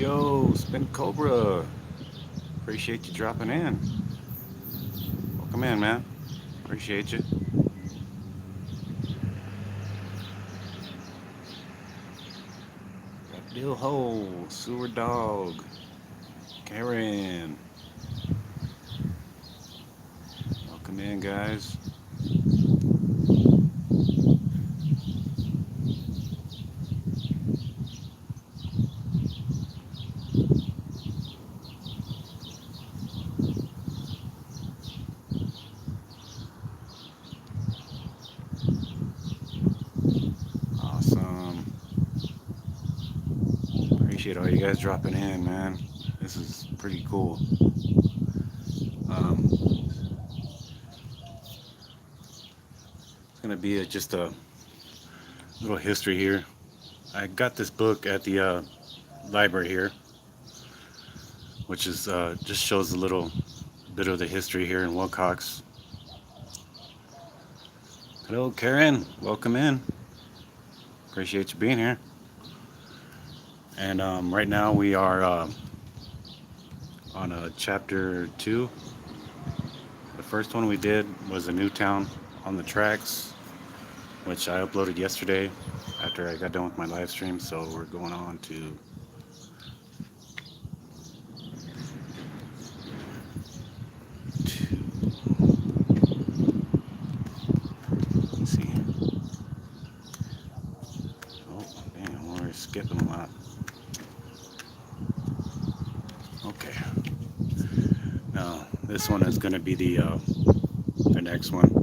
yo, Spin Cobra. Appreciate you dropping in. Welcome in, man. Appreciate you. Got Bill Hole, Sewer Dog, Karen. Welcome in, guys. Awesome. Appreciate all you guys dropping in, man. This is pretty cool. It's gonna be just a little history here. I got this book at the library here, which is just shows a little bit of the history here in Willcox. Hello, Karen. Welcome in. Appreciate you being here. And right now we are on chapter 2. The first one we did was a new town on the tracks, which I uploaded yesterday after I got done with my live stream. So we're going on to let's see. Oh, damn, we're skipping a lot. Okay. Now this one is going to be the next one.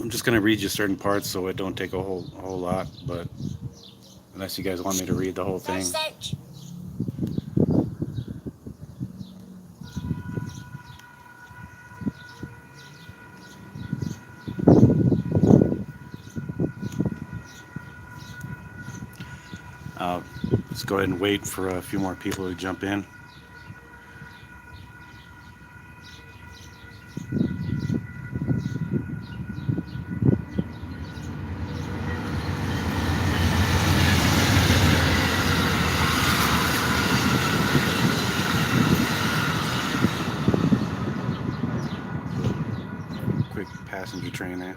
I'm just going to read you certain parts so it don't take a whole lot, but unless you guys want me to read the whole thing. Let's go ahead and wait for a few more people to jump in. Quick passenger train there.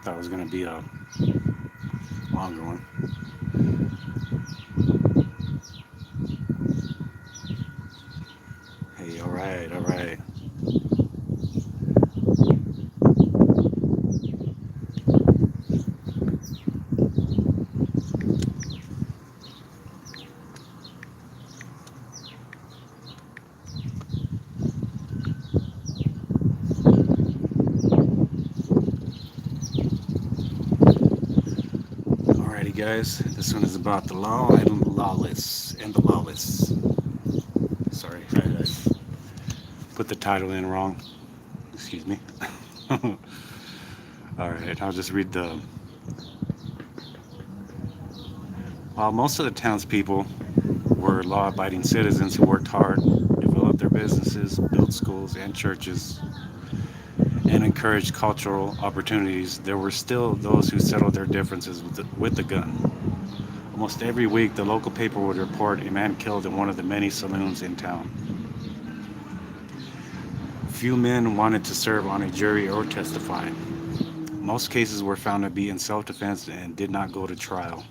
Thought it was going to be a longer one. Hey, all right, all right. Alrighty, guys. This one is about the law and lawless and the lawless. Sorry, I put the title in wrong. Excuse me. Alright, I'll just read the. While most of the townspeople were law abiding citizens who worked hard, developed their businesses, built schools and churches, and encouraged cultural opportunities, there were still those who settled their differences with the gun. Almost every week, the local paper would report a man killed in one of the many saloons in town. Few men wanted to serve on a jury or testify. Most cases were found to be in self-defense and did not go to trial.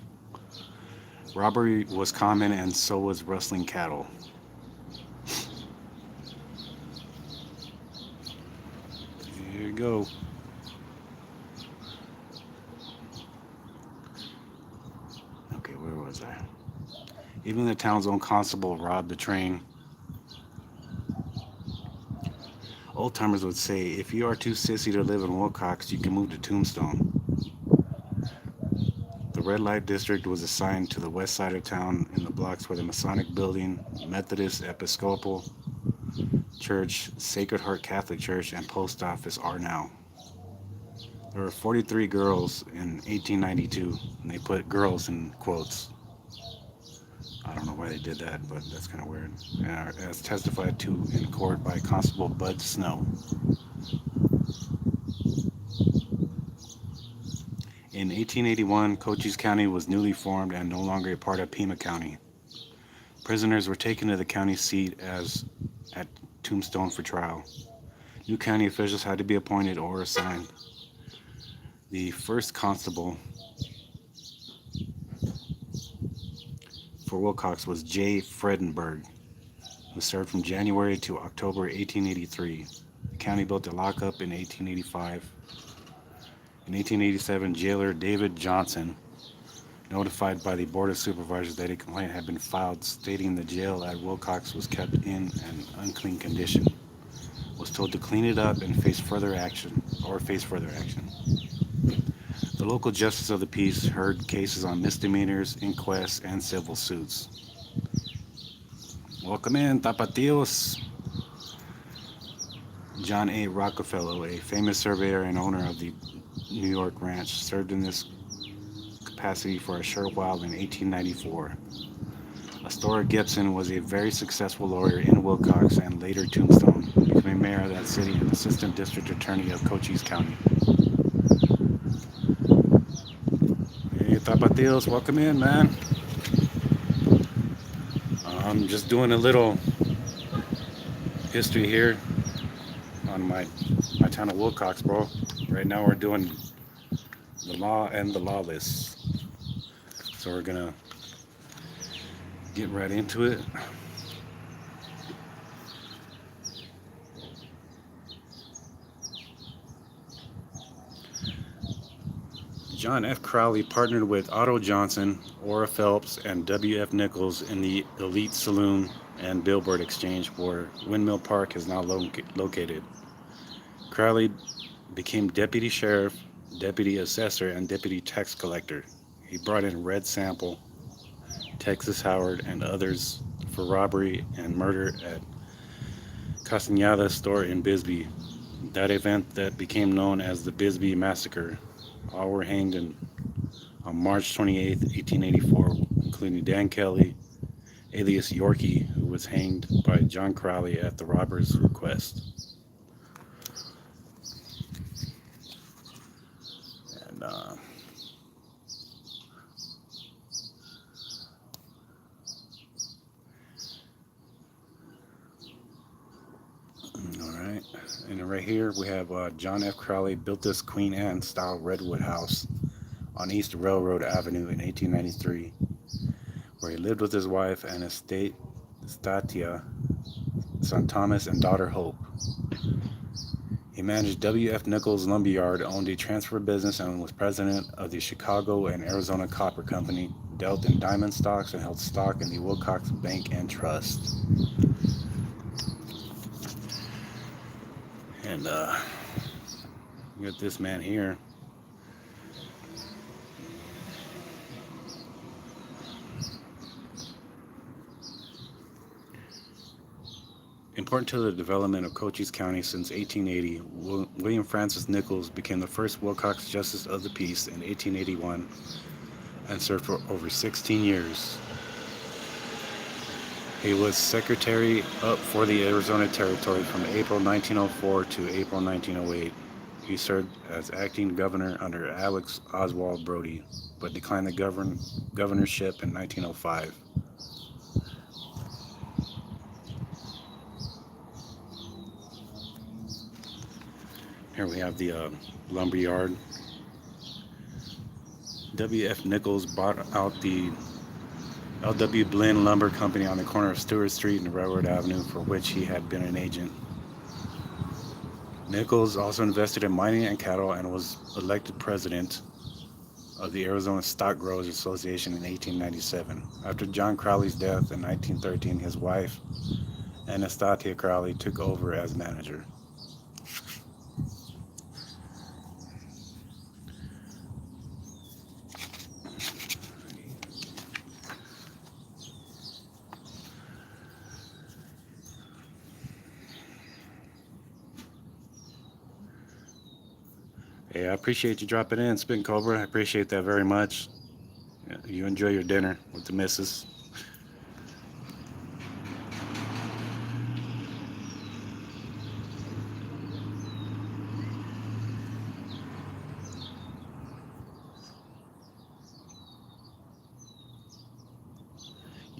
Robbery was common, and so was rustling cattle. Here you go. Okay, where was I? Even the town's own constable robbed the train. Old timers would say, if you are too sissy to live in Willcox, you can move to Tombstone. The red light district was assigned to the west side of town in the blocks where the Masonic Building, Methodist Episcopal Church, Sacred Heart Catholic Church, and Post Office are now. There were 43 girls in 1892, and they put girls in quotes. I don't know why they did that, but that's kind of weird. As testified to in court by Constable Bud Snow. In 1881, Cochise County was newly formed and no longer a part of Pima County. Prisoners were taken to the county seat as at Tombstone for trial. New county officials had to be appointed or assigned. The first constable for Willcox was J. Fredenberg, who served from January to October 1883. The county built a lockup in 1885. In 1887, jailer David Johnson, notified by the Board of Supervisors that a complaint had been filed stating the jail at Willcox was kept in an unclean condition, was told to clean it up and face further action. The local justice of the peace heard cases on misdemeanors, inquests, and civil suits. Welcome in, Tapatios. John A. Rockefeller, a famous surveyor and owner of the New York Ranch, served in this capacity for a short while in 1894. Astora Gibson was a very successful lawyer in Willcox and later Tombstone, becoming mayor of that city and assistant district attorney of Cochise County. Hey, Tapatios, welcome in, man. I'm just doing a little history here on my town of Willcox, bro. Right now we're doing the law and the lawless. So we're gonna get right into it. John F. Crowley partnered with Otto Johnson, Ora Phelps, and W. F. Nichols in the Elite Saloon and Billboard Exchange, where Windmill Park is now located. Crowley became deputy sheriff, deputy assessor, and deputy tax collector. He brought in Red Sample, Texas Howard, and others for robbery and murder at Castañeda's store in Bisbee. That event that became known as the Bisbee Massacre. All were hanged on March 28, 1884, including Dan Kelly, alias Yorkie, who was hanged by John Crowley at the robber's request. And all right, and right here we have John F. Crowley built this Queen Anne style redwood house on East Railroad Avenue in 1893, where he lived with his wife and Estatia, son Thomas, and daughter Hope. He managed W. F. Nichols Lumberyard, owned a transfer business, and was president of the Chicago and Arizona Copper Company, dealt in diamond stocks, and held stock in the Willcox Bank and Trust. And you got this man here. Important to the development of Cochise County since 1880, William Francis Nichols became the first Willcox Justice of the Peace in 1881 and served for over 16 years. He was secretary up for the Arizona Territory from April 1904 to April 1908. He served as acting governor under Alex Oswald Brody, but declined the governorship in 1905. Here we have the lumberyard. W. F. Nichols bought out the L.W. Blinn Lumber Company on the corner of Stewart Street and Railroad Avenue, for which he had been an agent. Nichols also invested in mining and cattle and was elected president of the Arizona Stock Growers Association in 1897. After John Crowley's death in 1913, his wife, Anastasia Crowley, took over as manager. Hey, I appreciate you dropping in, Spin Cobra. I appreciate that very much. You enjoy your dinner with the missus.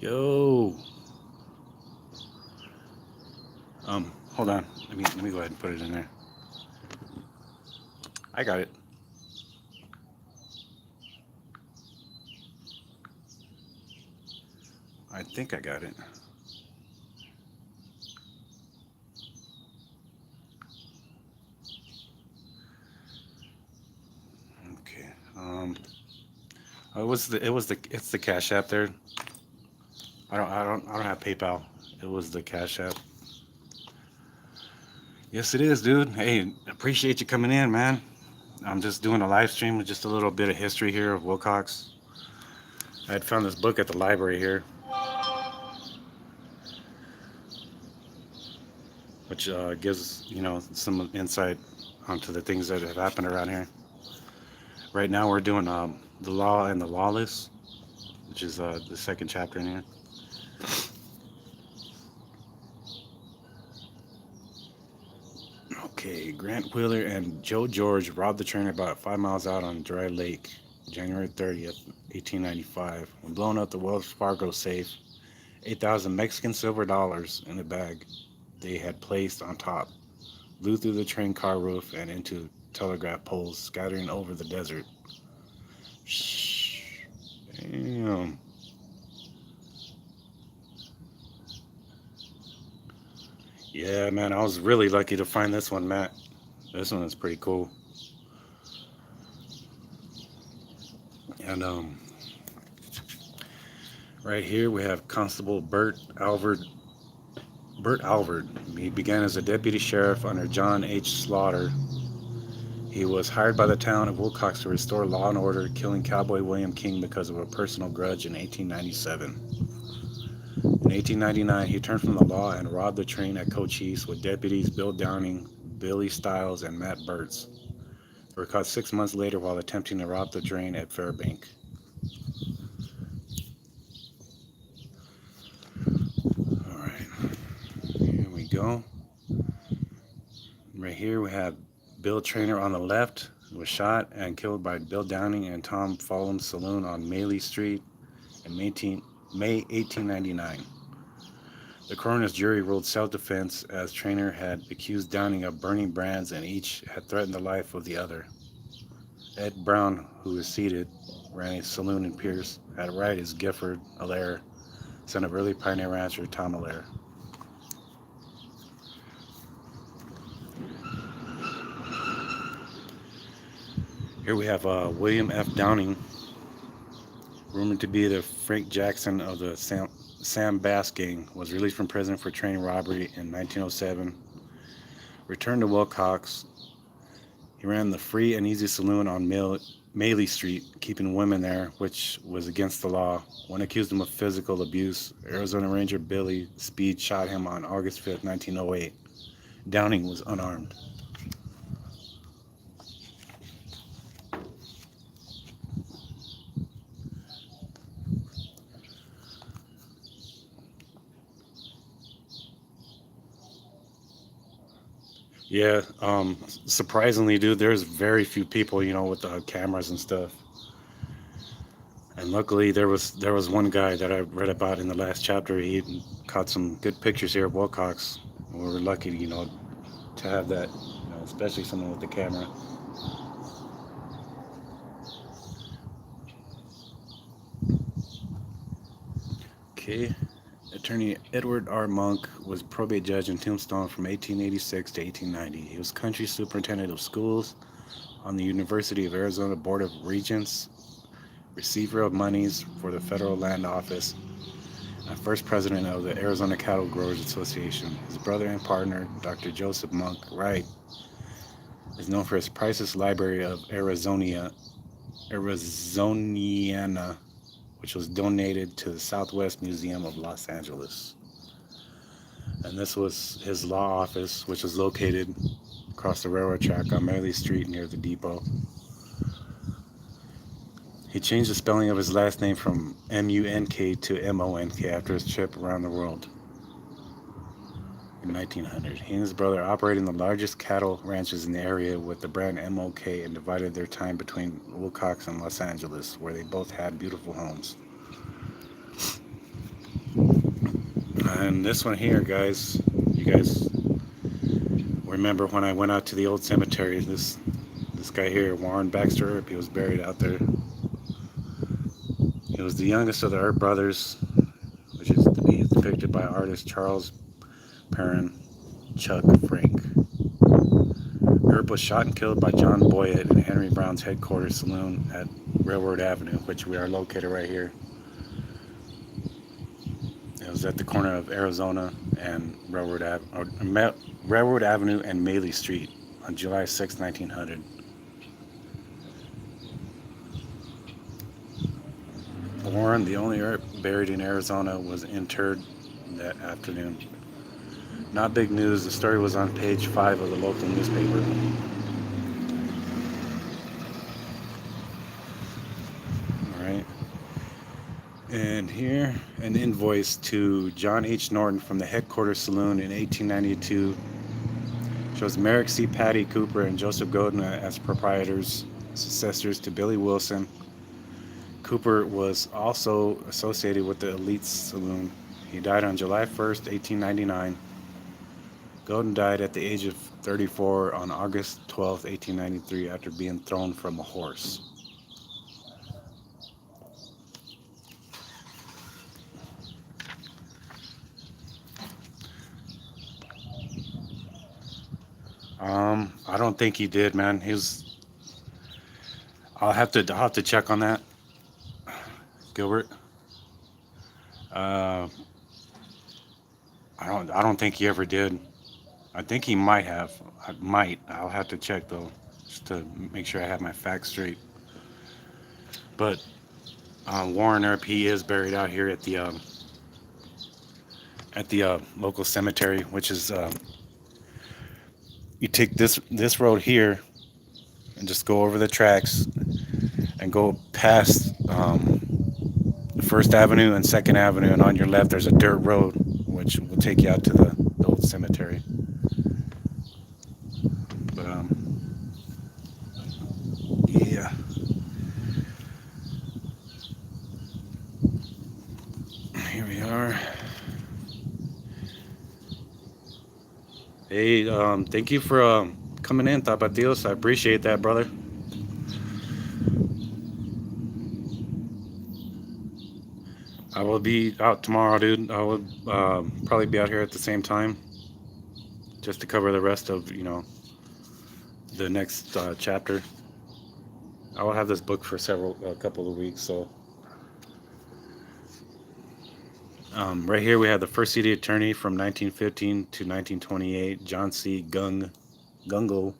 Yo. Hold on. Let me go ahead and put it in there. I got it. I think I got it. Okay. It's the Cash App there. I don't have PayPal. It was the Cash App. Yes, it is, dude. Hey, appreciate you coming in, man. I'm just doing a live stream with just a little bit of history here of Willcox. I had found this book at the library here, which gives some insight onto the things that have happened around here. Right now, we're doing the Law and the Lawless, which is the second chapter in here. Okay, Grant Wheeler and Joe George robbed the train about 5 miles out on Dry Lake, January 30th, 1895. When blowing up the Wells Fargo safe, 8,000 Mexican silver dollars in a bag they had placed on top blew through the train car roof and into telegraph poles, scattering over the desert. Shh. Damn. Yeah, man, I was really lucky to find this one, Matt. This one is pretty cool. And right here we have Constable Bert Alvord. He began as a deputy sheriff under John H. Slaughter. He was hired by the town of Willcox to restore law and order, killing cowboy William King because of a personal grudge in 1897. In 1899, he turned from the law and robbed the train at Cochise with deputies Bill Downing, Billy Stiles, and Matt Burtz. They were caught 6 months later while attempting to rob the train at Fairbank. All right, here we go. Right here we have Bill Trainer on the left, who was shot and killed by Bill Downing and Tom Fallon's saloon on Maley Street in May 1899. The coroner's jury ruled self-defense as Trainer had accused Downing of burning brands and each had threatened the life of the other. Ed Brown, who was seated, ran a saloon in Pierce. At right is Gifford Allaire, son of early pioneer rancher Tom Allaire. Here we have William F. Downing, rumored to be the Frank Jackson of the Sam Bass gang, was released from prison for train robbery in 1907. Returned to Willcox. He ran the Free and Easy Saloon on Maley Street, keeping women there, which was against the law. One accused him of physical abuse. Arizona Ranger Billy Speed shot him on August 5th, 1908. Downing was unarmed. Yeah, surprisingly, dude, there's very few people, with cameras and stuff. And luckily, there was one guy that I read about in the last chapter. He caught some good pictures here of Willcox. We were lucky, to have that, especially someone with the camera. Okay. Attorney Edward R. Monk was probate judge in Tombstone from 1886 to 1890. He was country superintendent of schools on the University of Arizona Board of Regents, receiver of monies for the Federal Land Office, and first president of the Arizona Cattle Growers Association. His brother and partner, Dr. Joseph Monk Wright, is known for his priceless library of Arizoniana, which was donated to the Southwest Museum of Los Angeles. And this was his law office, which was located across the railroad track on Maley Street near the depot. He changed the spelling of his last name from M-U-N-K to M-O-N-K after his trip around the world in 1900. He and his brother operated the largest cattle ranches in the area with the brand M-O-K and divided their time between Willcox and Los Angeles, where they both had beautiful homes. And this one here, guys, you guys remember when I went out to the old cemetery? This guy here, Warren Baxter Earp, he was buried out there. He was the youngest of the Earp brothers, which is depicted by artist Charles Perrin Chuck Frank. Earp was shot and killed by John Boyett in Henry Brown's headquarters saloon at Railroad Avenue, which we are located right here. It was at the corner of Arizona and Railroad Avenue and Maley Street on July 6, 1900. Warren, the only Earp buried in Arizona, was interred that afternoon. Not big news. The story was on page 5 of the local newspaper. All right. And here, an invoice to John H. Norton from the headquarters saloon in 1892 shows Merrick C. Patty Cooper and Joseph Godin as proprietors, successors to Billy Wilson. Cooper was also associated with the Elite Saloon. He died on July 1st, 1899. Godin died at the age of 34 on August 12, 1893, after being thrown from a horse. I don't think he did, man. I'll have to check on that, Gilbert. Uh, I don't think he ever did. I think he might have. I might. I'll have to check though, just to make sure I have my facts straight. But Warren Earp, he is buried out here at the local cemetery, which is you take this road here and just go over the tracks and go past First Avenue and Second Avenue, and on your left there's a dirt road which will take you out to the old cemetery. But yeah, here we are. Hey, thank you for coming in, Tapatios. I appreciate that, brother. I will be out tomorrow, dude. I will probably be out here at the same time, just to cover the rest of the next chapter. I will have this book for a couple of weeks. So right here we have the first city attorney from 1915 to 1928, John C. Gungle,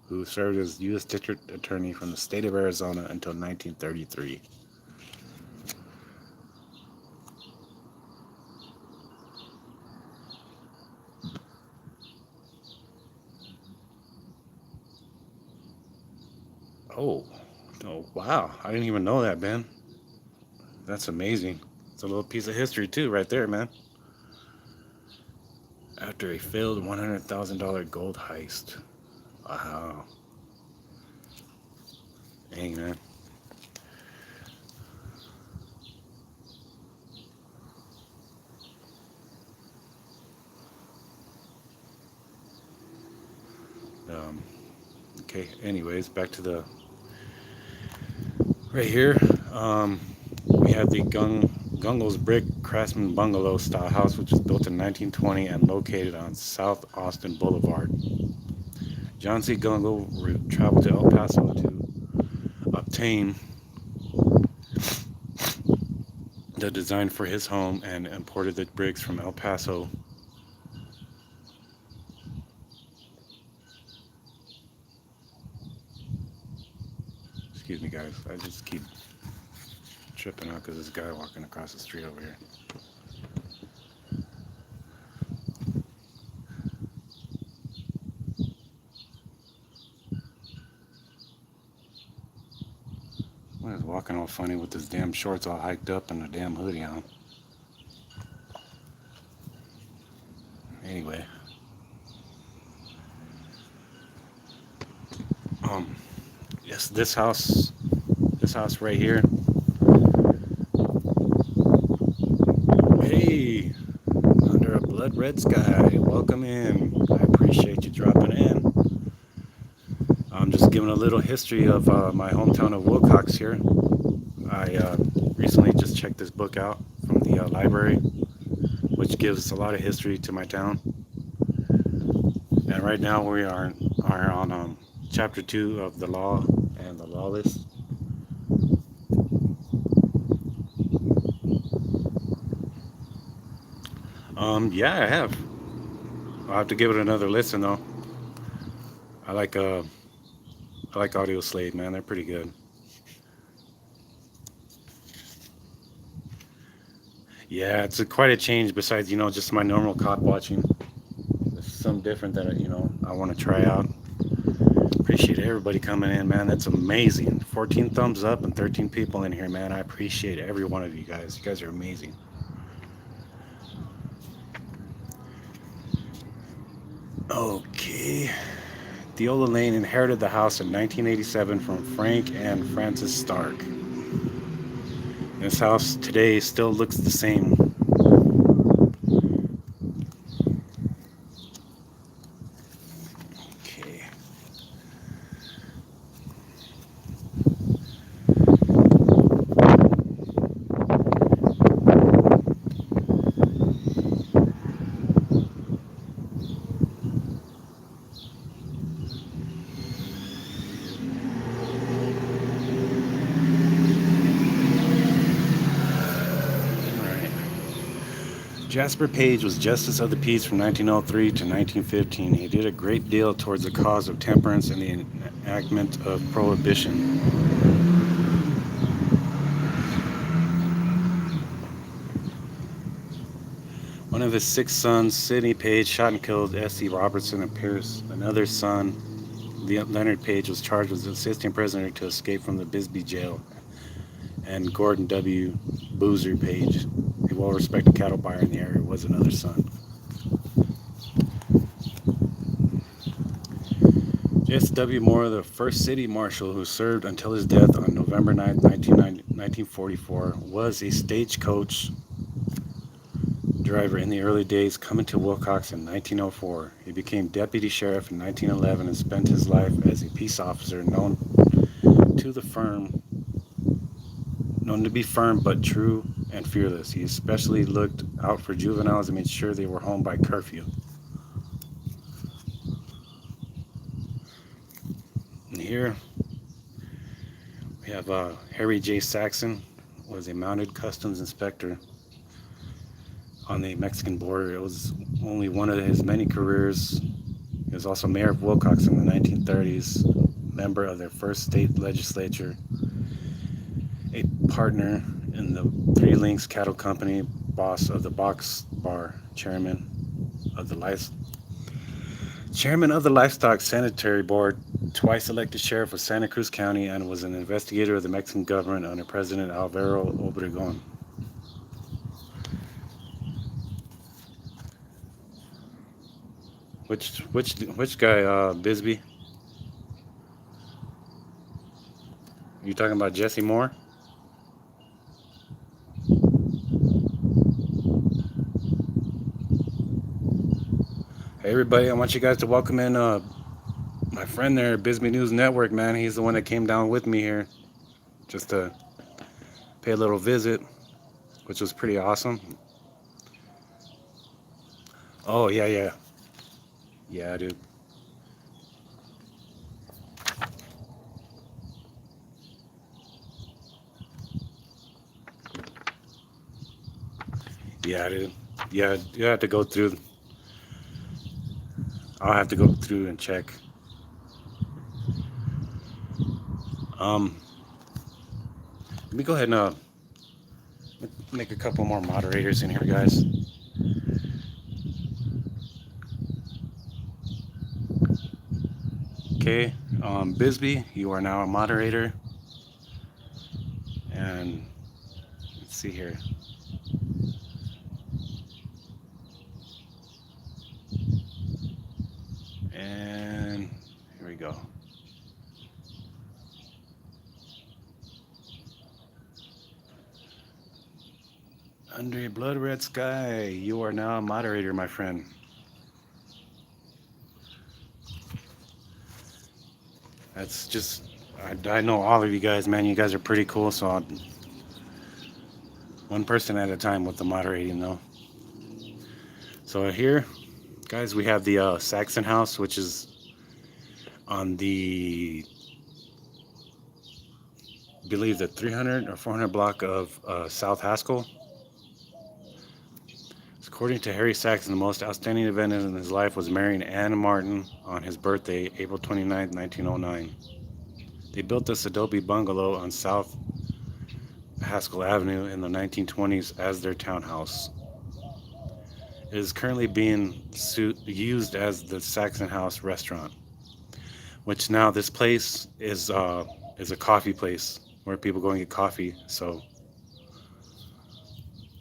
who served as U.S. District Attorney from the state of Arizona until 1933. Oh, oh, wow. I didn't even know that, Ben. That's amazing. It's a little piece of history, too, right there, man. After a failed $100,000 gold heist. Wow. Dang, man. Um, okay, anyways, back to the right here. We have the Gungle's Brick Craftsman Bungalow style house, which was built in 1920 and located on South Austin Boulevard. John C. Gungle traveled to El Paso to obtain the design for his home and imported the bricks from El Paso. Excuse me, guys. I just keep tripping out because this guy walking across the street over here. Why is walking all funny with his damn shorts all hiked up and a damn hoodie on? Anyway, um, yes, this house right here. Hey, under Red Sky, welcome in. I appreciate you dropping in. I'm just giving a little history of my hometown of Willcox here. I recently just checked this book out from the library, which gives a lot of history to my town. And right now we are on chapter 2 of the law and the lawless. Yeah, I have. I'll have to give it another listen though. I like uh I like Audio Slave, man. They're pretty good. Yeah, it's quite a change besides, just my normal cop watching. It's something different that, I want to try out. Appreciate everybody coming in, man. That's amazing. 14 thumbs up and 13 people in here, man. I appreciate every one of you guys. You guys are amazing. Okay. Deola Lane inherited the house in 1987 from Frank and Francis Stark. This house today still looks the same. Okay. All right. Jasper Page was Justice of the Peace from 1903 to 1915. He did a great deal towards the cause of temperance and the enactment of prohibition. One of his 6 sons, Sidney Page, shot and killed S.C. Robertson and Pierce. Another son, Leonard Page, was charged with assisting a prisoner to escape from the Bisbee jail. And Gordon W. Boozer Page, a well-respected cattle buyer in the area, was another son. J.S.W. Moore, the first city marshal who served until his death on November 9, 1944, was a stagecoach driver in the early days, coming to Willcox in 1904. He became deputy sheriff in 1911 and spent his life as a peace officer, known to be firm but true and fearless. He especially looked out for juveniles and made sure they were home by curfew. And here we have Harry J. Saxon, was a mounted customs inspector on the Mexican border. It was only one of his many careers. He was also mayor of Willcox in the 1930s, member of their first state legislature, a partner in the Three Links Cattle Company, boss of the Box Bar, chairman of the Livestock Sanitary Board, twice elected sheriff of Santa Cruz County, and was an investigator of the Mexican government under President Alvaro Obregón. Which guy, Bisbee? You talking about Jesse Moore? Hey everybody, I want you guys to welcome in my friend there, Bisbee News Network, man. He's the one that came down with me here just to pay a little visit, which was pretty awesome. Oh yeah, yeah. Yeah, dude. Yeah, dude. Yeah, you have to go through. I'll have to go through and check. Um, Let me go ahead and make a couple more moderators in here, guys. Okay, Bisbee, you are now a moderator. And let's see here. And here we go. Under a blood red sky, you are now a moderator, my friend. That's just, I know all of you guys, man. You guys are pretty cool. So one person at a time with the moderating, though. So here, guys, we have the Saxon House, which is on the, I believe, the 300 or 400 block of South Haskell. According to Harry Saxon, the most outstanding event in his life was marrying Anne Martin on his birthday, April 29, 1909. They built this adobe bungalow on South Haskell Avenue in the 1920s as their townhouse. It is currently being used as the Saxon House restaurant, which now this place is a coffee place where people go and get coffee. So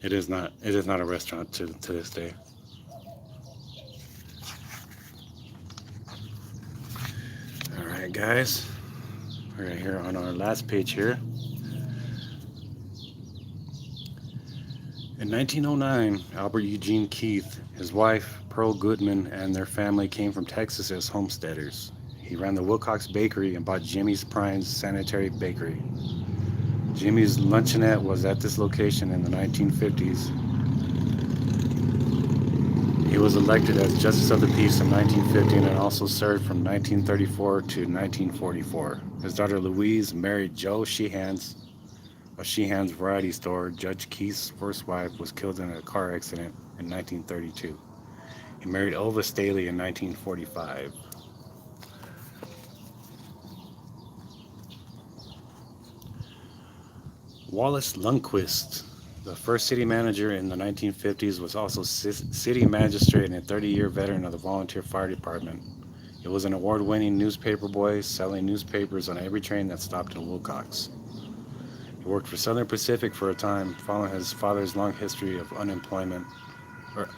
it is not a restaurant to this day. All right, guys, we're right here on our last page here. In 1909, Albert Eugene Keith, his wife Pearl Goodman, and their family came from Texas as homesteaders. He ran the Willcox Bakery and bought Jimmy's Prime's Sanitary Bakery. Jimmy's Luncheonette was at this location in the 1950s. He was elected as Justice of the Peace in 1950 and also served from 1934 to 1944. His daughter Louise married Joe Sheehan's of Sheehan's Variety Store. Judge Keith's first wife was killed in a car accident in 1932. He married Elva Staley in 1945. Wallace Lundquist, the first city manager in the 1950s, was also city magistrate and a 30-year veteran of the volunteer fire department. He was an award-winning newspaper boy, selling newspapers on every train that stopped in Willcox. He worked for Southern Pacific for a time, following his father's long history of employment with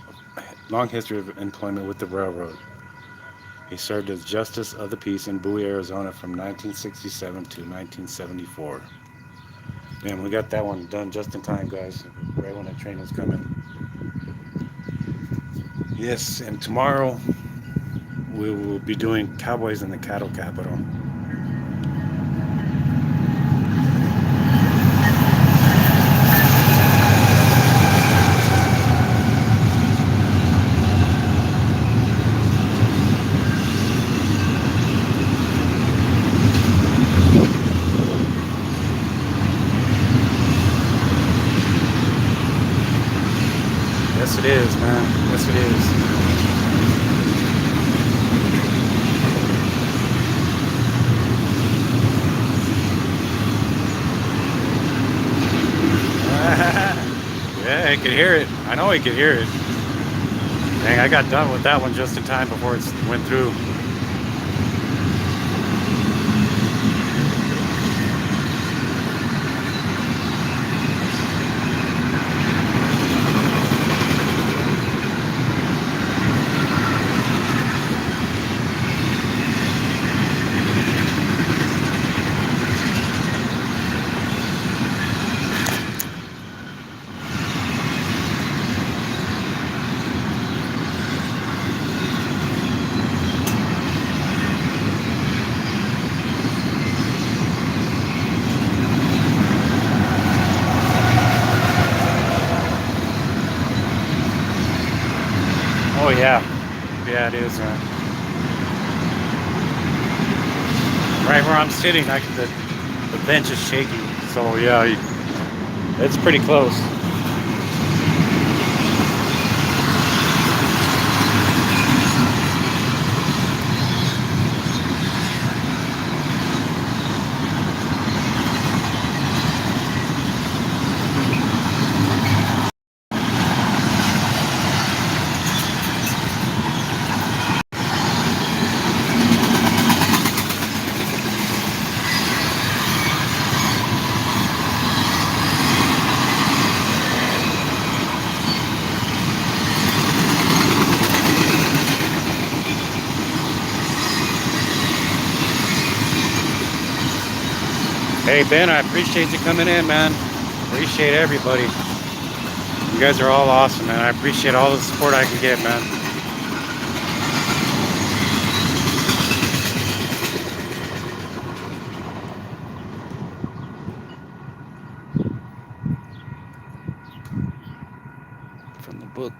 the railroad. He served as Justice of the Peace in Bowie, Arizona from 1967 to 1974. Man, we got that one done just in time, guys, right when the train was coming. Yes, and tomorrow we will be doing Cowboys in the Cattle Capital. Yes, it is, man. Yes, it is. Yeah, I could hear it. I know I could hear it. Dang, I got done with that one just in time before it went through. Oh yeah, yeah it is. Right where I'm sitting, the bench is shaky. So yeah, it's pretty close. Hey Ben, I appreciate you coming in, man. Appreciate everybody. You guys are all awesome, man. I appreciate all the support I can get, man. From the book.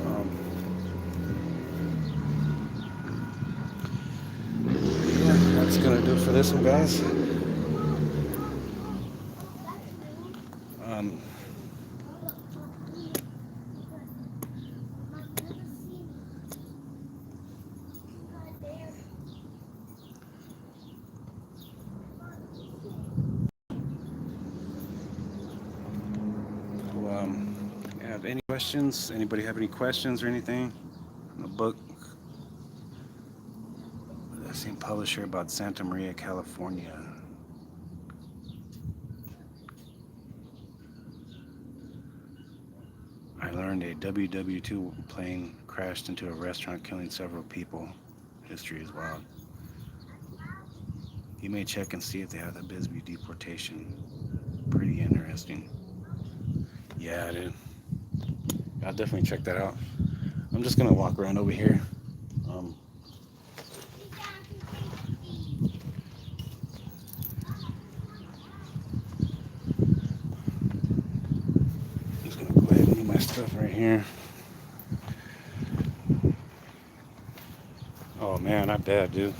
Um, yeah, that's gonna do it for this one, guys. Um, have any questions? Anybody have any questions or anything? The book, the same publisher about Santa Maria, California. I learned a WW2 plane crashed into a restaurant, killing several people. History is wild. You may check and see if they have the Bisbee deportation. Pretty interesting. Yeah, dude. I'll definitely check that out. I'm just gonna walk around over here. Um, just gonna go ahead and do my stuff right here. Oh man, I bet, dude.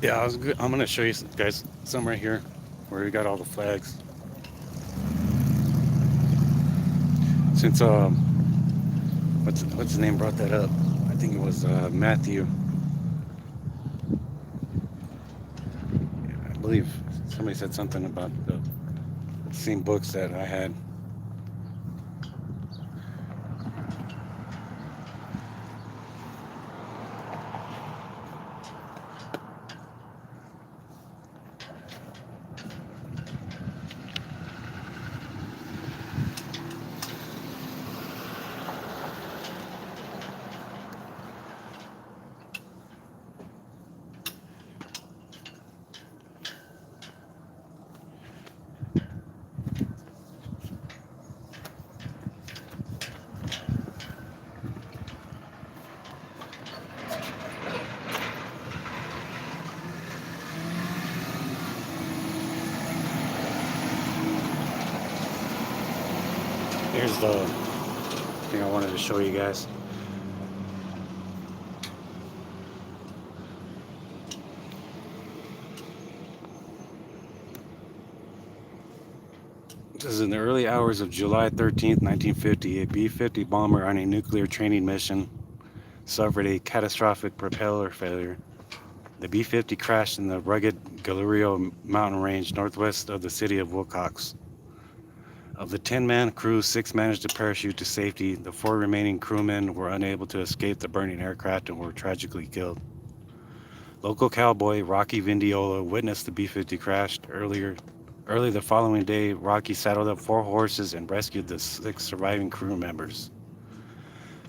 Yeah, I'm gonna show you guys some right here where we got all the flags. Since what's his name brought that up? I think it was Matthew. I believe somebody said something about the same books that I had. Here's the thing I wanted to show you guys. This is in the early hours of July 13th, 1950. A B-50 bomber on a nuclear training mission suffered a catastrophic propeller failure. The B-50 crashed in the rugged Galerio mountain range northwest of the city of Willcox. Of the 10-man crew, 6 managed to parachute to safety. The 4 remaining crewmen were unable to escape the burning aircraft and were tragically killed. Local cowboy Rocky Vindiola witnessed the B-50 crash early the following day. Rocky saddled up 4 horses and rescued the 6 surviving crew members.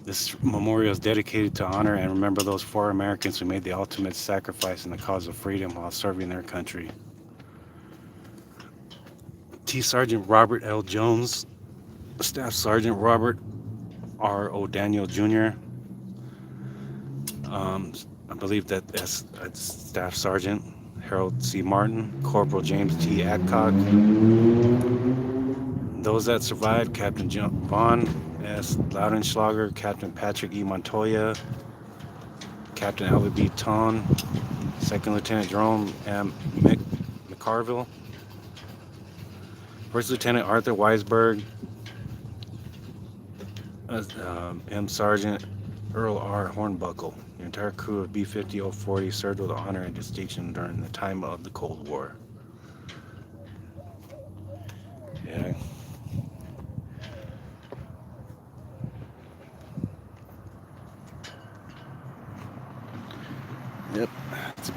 This memorial is dedicated to honor and remember those 4 Americans who made the ultimate sacrifice in the cause of freedom while serving their country. T. Sergeant Robert L. Jones, Staff Sergeant Robert R. O'Daniel Jr., I believe that's Staff Sergeant Harold C. Martin, Corporal James T. Adcock. Those that survived: Captain John Vaughn S. Loudenschlager, Captain Patrick E. Montoya, Captain Albert B. Ton, Second Lieutenant Jerome M. McCarville, First Lieutenant Arthur Weisberg, M. Sergeant Earl R. Hornbuckle. The entire crew of B-50-040 served with honor and distinction during the time of the Cold War. Yeah.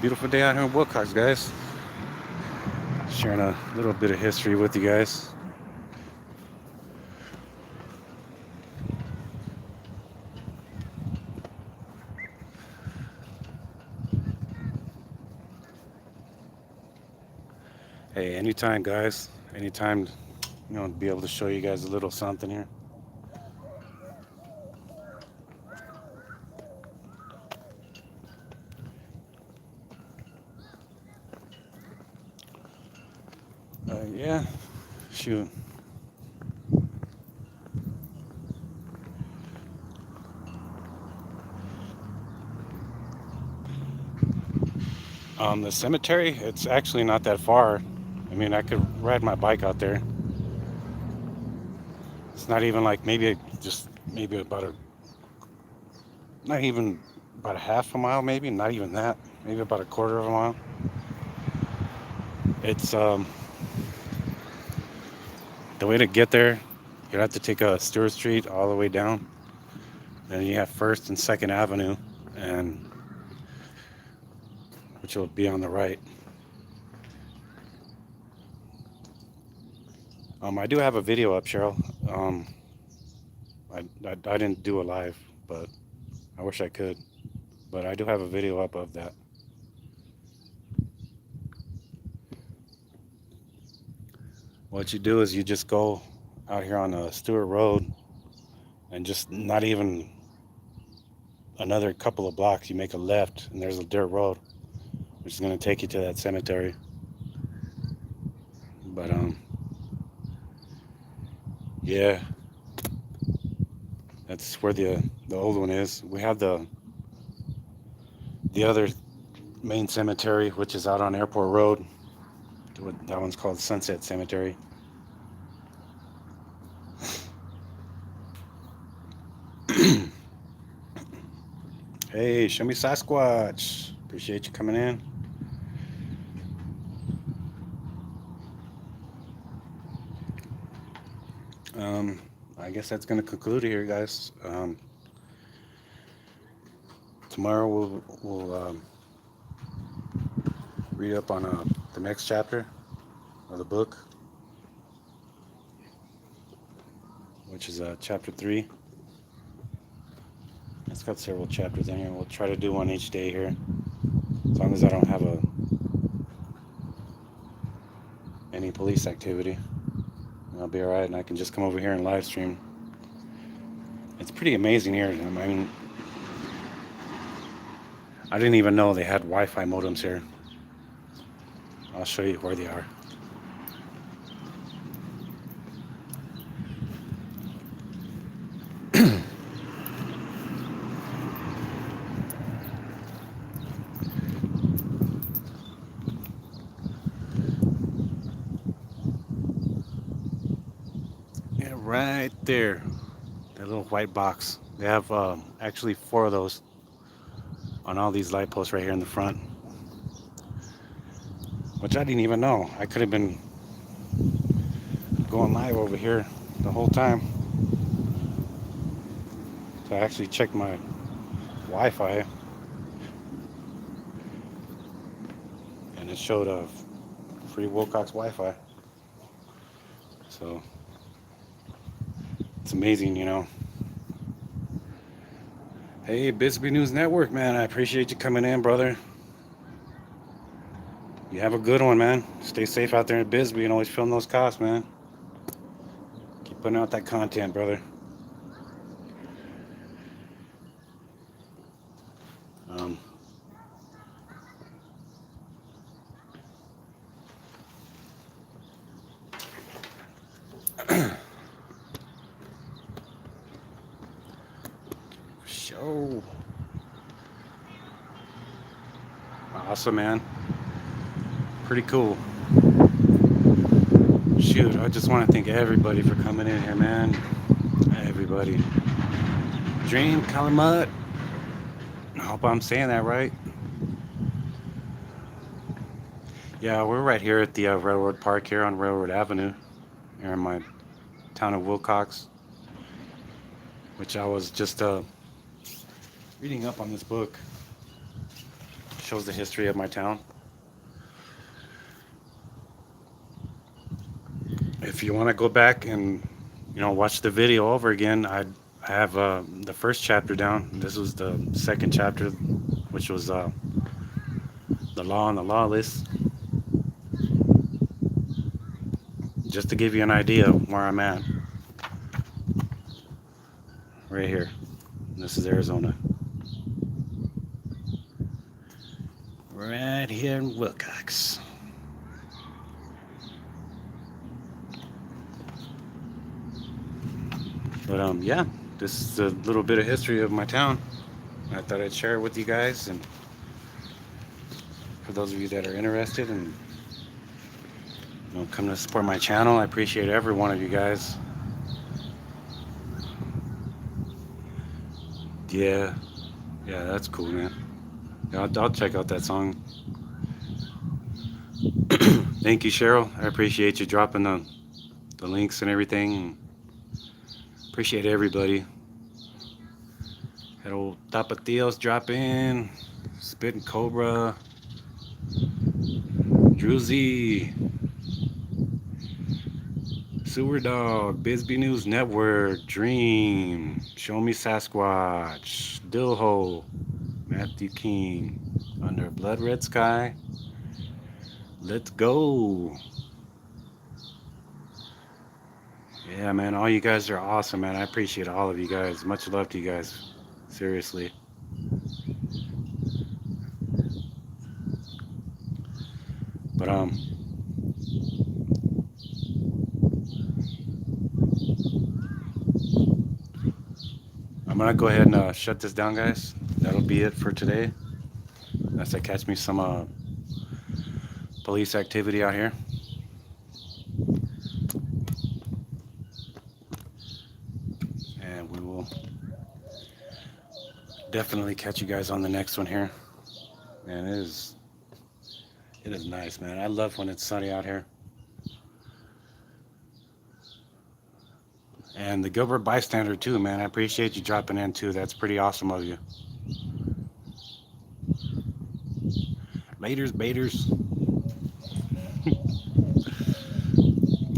beautiful day out here in Willcox, guys. Sharing a little bit of history with you guys. Hey, anytime, guys. Anytime, to be able to show you guys a little something here. Yeah, shoot. The cemetery, it's actually not that far. I mean, I could ride my bike out there. It's not even like maybe about not even about a half a mile, maybe, not even that. Maybe about a quarter of a mile. It's the way to get there, you'd have to take a Stewart Street all the way down. Then you have First and Second Avenue, and which will be on the right. I do have a video up, Cheryl. I didn't do a live, but I wish I could. But I do have a video up of that. What you do is you just go out here on Stewart Road, and just not even another couple of blocks, you make a left, and there's a dirt road, which is going to take you to that cemetery. But yeah, that's where the old one is. We have the other main cemetery, which is out on Airport Road. That one's called Sunset Cemetery. Hey, show me Sasquatch. Appreciate you coming in. I guess that's going to conclude it here, guys. Tomorrow we'll read up on the next chapter of the book, which is chapter 3. It's got several chapters in here. We'll try to do one each day here, as long as I don't have any police activity. I'll be alright, and I can just come over here and live stream. It's pretty amazing here. I mean, I didn't even know they had Wi-Fi modems here. I'll show you where they are. Yeah, right there. That little white box. They have actually 4 of those on all these light posts right here in the front, which I didn't even know. I could have been going live over here the whole time. So I actually checked my Wi-Fi, and it showed a free Willcox Wi-Fi. So it's amazing, Hey, Bisbee News Network, man, I appreciate you coming in, brother. You have a good one, man. Stay safe out there in Bisbee, and always film those cops, man. Keep putting out that content, brother. Show. Awesome, man. Pretty cool. Shoot, I just want to thank everybody for coming in here, man. Everybody. Dream Calumet. I hope I'm saying that right. Yeah, we're right here at the Railroad Park here on Railroad Avenue, here in my town of Willcox, which I was just reading up on this book. shows the history of my town. If you want to go back and watch the video over again, I have the first chapter down. This was the second chapter, which was the law and the lawless. Just to give you an idea of where I'm at, right here. This is Arizona. Right here in Willcox. But yeah, this is a little bit of history of my town. I thought I'd share it with you guys, and for those of you that are interested and come to support my channel, I appreciate every one of you guys. Yeah, that's cool, man. Yeah, I'll check out that song. Thank you, Cheryl. I appreciate you dropping the links and everything. Appreciate everybody. Had old Tapatios drop in, Spitting Cobra, Druzy, Sewer Dog, Bisbee News Network, Dream, Show Me Sasquatch, Dillho, Matthew King, Under Blood Red Sky, Let's Go. Yeah, man, all you guys are awesome, man. I appreciate all of you guys. Much love to you guys. Seriously. But I'm gonna go ahead and shut this down, guys. That'll be it for today. Unless I catch me some police activity out here. And we will definitely catch you guys on the next one here. Man, it is nice, man. I love when it's sunny out here. And the Gilbert Bystander too, man. I appreciate you dropping in too. That's pretty awesome of you. Laters, baiters.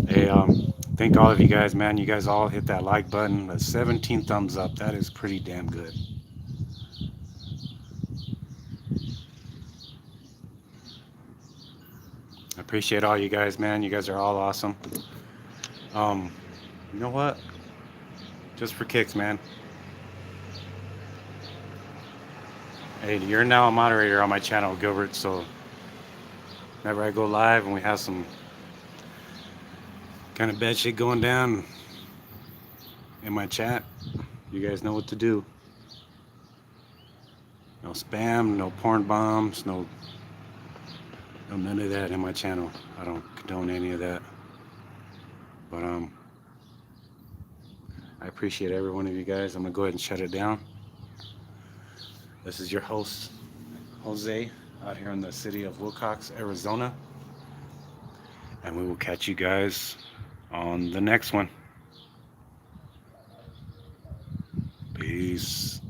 Hey, thank all of you guys, man. You guys all hit that like button. A 17 thumbs up. That is pretty damn good. I appreciate all you guys, man. You guys are all awesome. You know what? Just for kicks, man. Hey, you're now a moderator on my channel, Gilbert, so whenever I go live and we have some kind of bad shit going down in my chat, you guys know what to do. No spam, no porn bombs, no none of that in my channel. I don't condone any of that. But I appreciate every one of you guys. I'm gonna go ahead and shut it down. This is your host, Jose, out here in the city of Willcox, Arizona. And we will catch you guys on the next one. Peace.